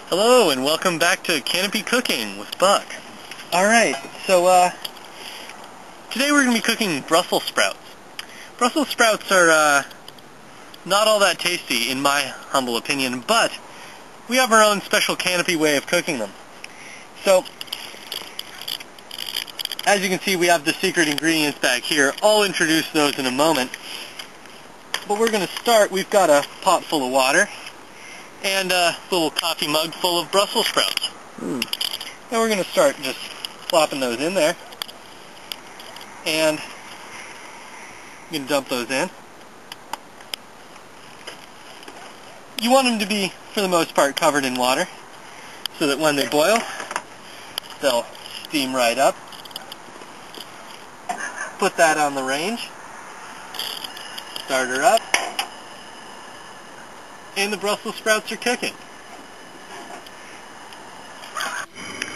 Hello and welcome back to Canopy Cooking with Buck. Alright, so today we're going to be cooking Brussels sprouts. Brussels sprouts are not all that tasty in my humble opinion, but we have our own special Canopy way of cooking them. So, as you can see, we have the secret ingredients back here. I'll introduce those in a moment. But we're going to start, we've got a pot full of water and a little coffee mug full of Brussels sprouts. And we're going to start just plopping those in there. And I'm going to dump those in. You want them to be, for the most part, covered in water, so that when they boil, they'll steam right up. Put that on the range. Start her up. And the Brussels sprouts are cooking.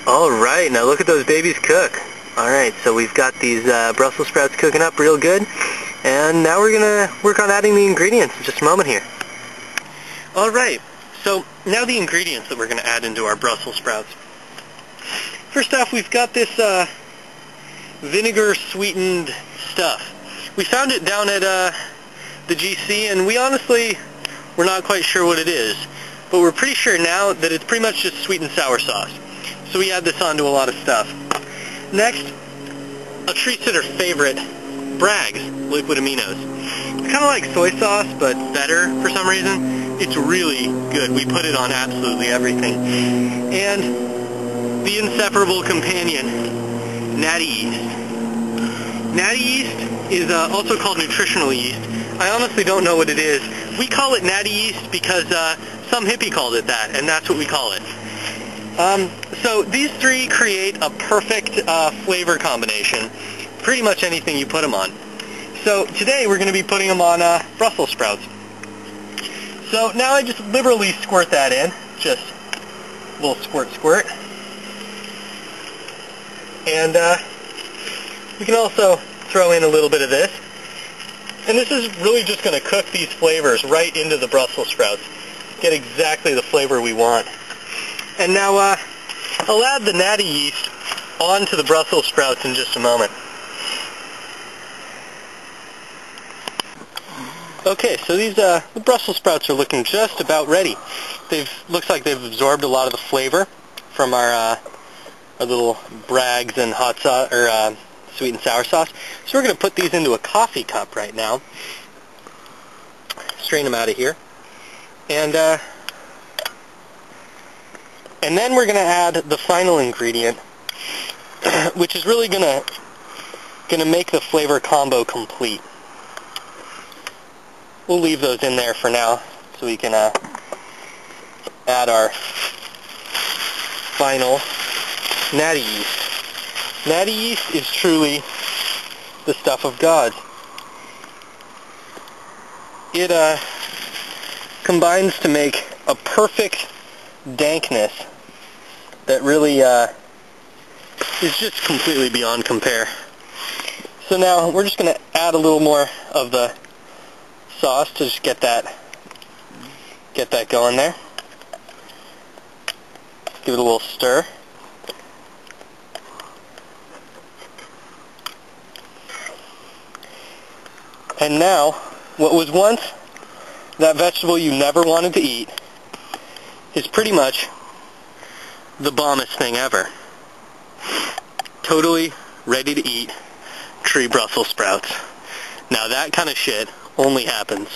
Alright, now look at those babies cook. Alright, so we've got these Brussels sprouts cooking up real good. And now we're going to work on adding the ingredients in just a moment here. Alright, so now the ingredients that we're going to add into our Brussels sprouts. First off, we've got this vinegar sweetened stuff. We found it down at the GC, and we're not quite sure what it is, but we're pretty sure now that it's pretty much just sweet and sour sauce. So we add this onto a lot of stuff. Next, a tree sitter favorite, Bragg's liquid aminos. It's kind of like soy sauce, but better for some reason. It's really good. We put it on absolutely everything. And the inseparable companion, Natty yeast. Natty yeast is also called nutritional yeast. I honestly don't know what it is. We call it Natty yeast because some hippie called it that, and that's what we call it. So these three create a perfect flavor combination. Pretty much anything you put them on. So today we're going to be putting them on Brussels sprouts. So now I just liberally squirt that in. Just a little squirt. And we can also throw in a little bit of this. And this is really just going to cook these flavors right into the Brussels sprouts. Get exactly the flavor we want. And now I'll add the Natty yeast onto the Brussels sprouts in just a moment. Okay, so these the Brussels sprouts are looking just about ready. Looks like they've absorbed a lot of the flavor from our little Bragg's and hot sauce or sweet and sour sauce. So we're going to put these into a coffee cup right now. Strain them out of here. And then we're going to add the final ingredient, which is really going to make the flavor combo complete. We'll leave those in there for now so we can add our final Natty yeast. Natty yeast is truly the stuff of God. It combines to make a perfect dankness that really is just completely beyond compare. So now we're just going to add a little more of the sauce to just get that going there. Give it a little stir. And now, what was once that vegetable you never wanted to eat is pretty much the bombest thing ever. Totally ready to eat tree Brussels sprouts. Now that kind of shit only happens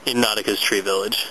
in Nautica's Tree Village.